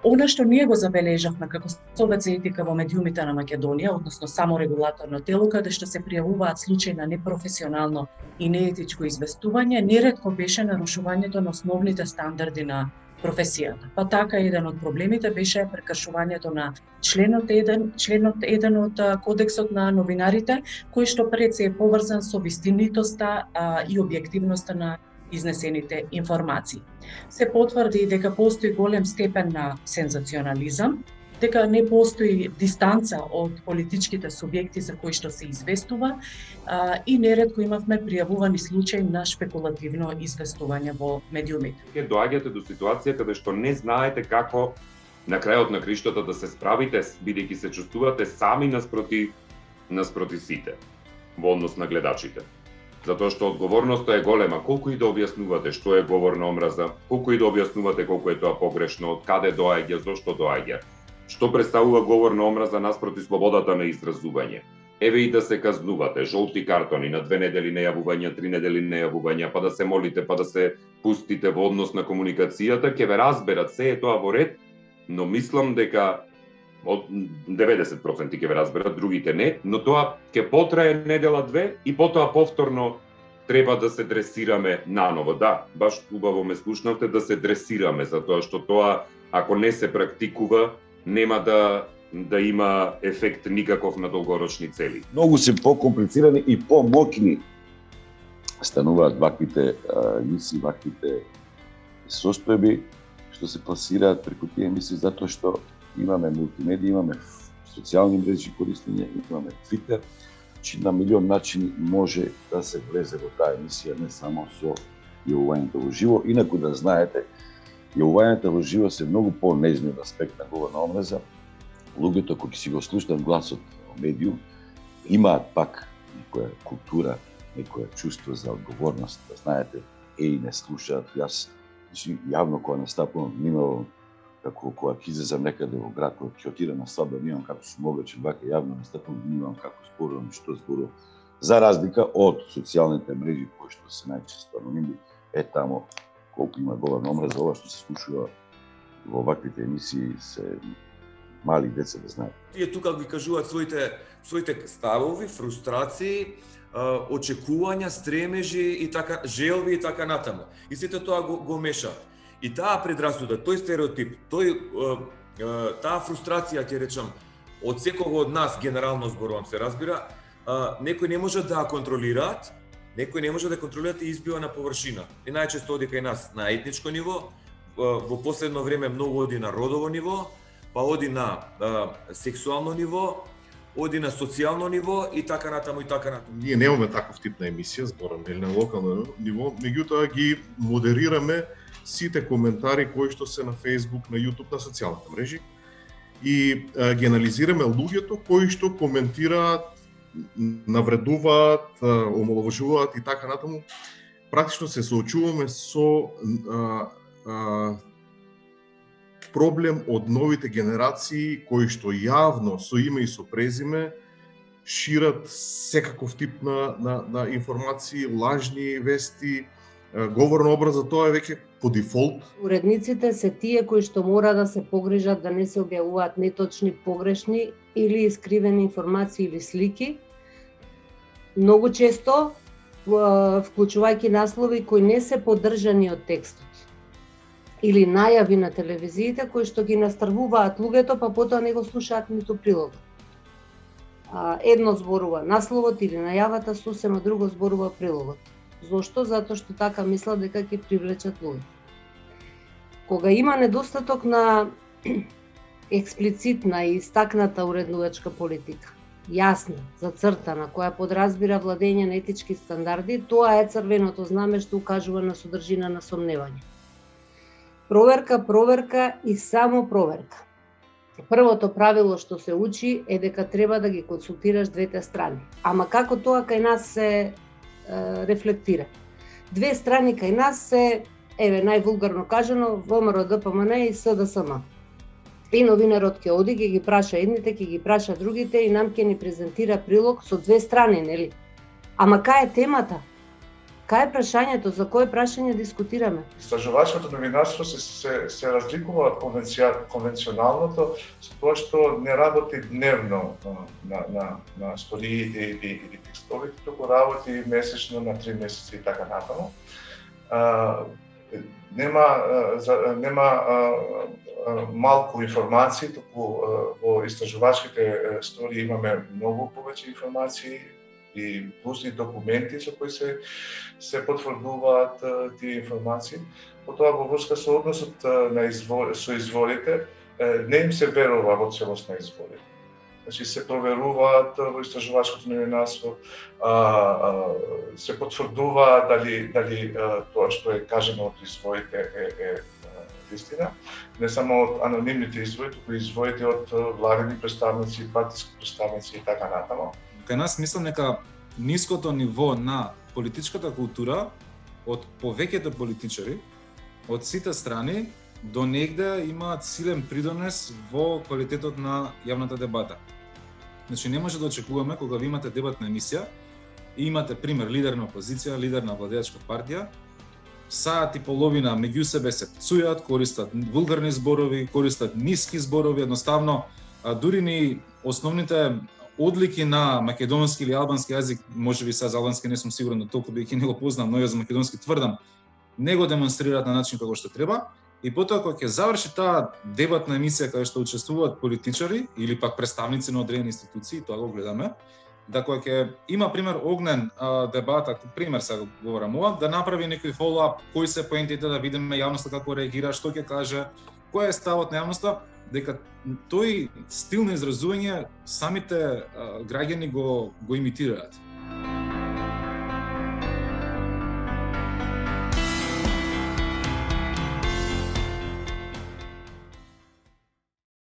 Она што ние го забележавме како Совет за етика во медиумите на Македонија, односно само регулаторно тело, каде што се пријавуваат случаи на непрофесионално и неетичко известување, неретко беше нарушувањето на основните стандарди на професијата. Па така еден од проблемите беше прекршувањето на членот 1 од Кодексот на новинарите, кој што пред се е поврзан со вистинитоста и објективноста на изнесените информации. Се потврди дека постои голем степен на сензационализам, дека не постои дистанца од политичките субјекти за кои што се известува и неретко имавме пријавувани случаи на шпекулативно известување во медиумите. Ке доаѓате до ситуација каде што не знаете како на крајот на криштото да се справите, бидејќи се чувствувате сами наспроти сите во однос на гледачите. Затоа што одговорноста е голема, колку и да објаснувате што е говор на омраза, колку и да објаснувате колку е тоа погрешно, од каде доаѓа, зошто доаѓа, што представува говор на омраза наспроти слободата на изразување. Еве и да се казнувате, жолти картони на 2 недели нејавувања, 3 недели нејавувања, па да се молите, па да се пустите во однос на комуникацијата, ќе ве разберат, се е тоа во ред, но мислам дека од 90% ќе ве разберат, другите не, но тоа ќе потрае недела-две и потоа повторно треба да се дресираме наново. Да, баш убаво ме слушнавте, да се дресираме, затоа што тоа, ако не се практикува, нема да има ефект никаков на долгорочни цели. Многу се покомплицирани и помоќни стануваат ваквите емисии, ваквите состојби што се пласираат преку тие емисии, затоа што имаме мултимедија, имаме социјални мрежи користење, имаме Твитер, че на милион начини може да се влезе во таа емисија, не само со јавувањето во живо. Инаку да знаете, јавувањето во живо се многу по-нежни од аспект на говор на омраза. Луѓето кои си го слушнат гласот во медиум, имаат пак некоја култура, некоја чувство за одговорност, да знаете, не слушаат. Јас јавно кога настапувам, минувам како кога ќе излезам некаде во град, кога ќе отидам на свадба, минувам како сум облечен, вака јавно настапувам, минувам како зборувам, што зборувам. За разлика од социјалните мрежи кои што се најчесто анонимни, тамо колку има говор на омраза, ова што се слушува во ваквите емисии се мали деца да знаат. Тие тука ги кажуваат своите ставови, фрустрации, очекувања, стремежи и така желби и така натаму. И сите тоа го мешаат. И таа предрасуда, тој стереотип, таа фрустрација, ќе речам, од секого од нас, генерално зборувам, се разбира, некој не може да ја контролираат, некој не може да контролираат и избива на површина. И најчесто оди кај нас на етничко ниво, во последно време многу оди на родово ниво, па оди на сексуално ниво, оди на социјално ниво и така натаму и така натаму. Ние немаме таков тип на емисија, зборам на локално ниво, меѓутоа ги модерираме сите коментари кои што се на Facebook, на YouTube, на социјалните мрежи и ги анализираме луѓето кои што коментираат, навредуваат, омаловажуваат и така натаму. Практично се соочуваме со проблем од новите генерации кои што јавно со име и со презиме шират секаков тип на информации, лажни вести, говор на образа, тоа е веќе по дефолт. Уредниците се тие кои што мора да се погрижат да не се објавуваат неточни, погрешни или искривени информации или слики. Многу често вклучувајќи наслови кои не се поддржани од текстот или најави на телевизиите кои што ги настрвуваат луѓето, па потоа не го слушаат ниту прилогот. Едно зборува насловот или најавата, сосема друго зборува прилогот. Зошто? Затоа што така мислат дека ќе привлечат луѓе. Кога има недостаток на експлицитна и истакната уреднувачка политика, јасна, зацртана, која подразбира владење на етички стандарди, тоа е црвеното знаме што укажува на содржина на сомневање. Проверка и само проверка. Првото правило што се учи е дека треба да ги консултираш двете страни. Ама како тоа кај нас се рефлектира? Две страни кај нас се, највулгарно кажано, ВМРО, ДПМН и СДСМ. И новинарот ќе оди, ќе ги праша едните, ќе ги праша другите и нам ќе ни презентира прилог со две страни, нели? Ама кај е темата? Кај е прашањето, за кое прашање дискутираме? Истражувачкото новинарство се разликува од конвенционалното со тоа што не работи дневно на сториите или текстовите, туку работи месечно на 3 месеци и така натаму. Нема малку информации, туку во истражувачките стори имаме многу повеќе информации и плюс и документи со кои се потврдуваат тие информации. Потоа во врска со односот со изворите, не им се верува во целост на изворите. Значи се проверуваат во истражувачкото новинарство, се потврдува дали тоа што е кажано од изворите е вистина, не само од анонимните извори, туку и изворите од владени представници, партиски представници и така натаму. Кај нас мислам дека ниското ниво на политичката култура од повеќето политичари од сите страни до негде имаат силен придонес во квалитетот на јавната дебата. Значи не може да очекуваме кога ви имате дебатна емисија и имате пример лидер на опозиција, лидер на владеачка партија, саат и половина меѓу себе се пцујат, користат вулгарни зборови, користат ниски зборови, едноставно дури ни основните одлики на македонски или албански јазик, можеби сега за албански не сум сигурен толку бидејќи не го познам, но ја за македонски тврдам, не го демонстрираат на начин како што треба. И потоа кога ќе заврши таа дебатна емисија каде што учествуваат политичари или пак представници на одредени институции, тоа го гледаме, да кога ќе има пример огнен дебата, пример сега говорам ова, да направи некој фоллоуап, кои се поентите, да видиме јавноста како реагира, што ќе каже, кој е ставот на јавноста, дека тој стил на изразување самите граѓани го имитираат.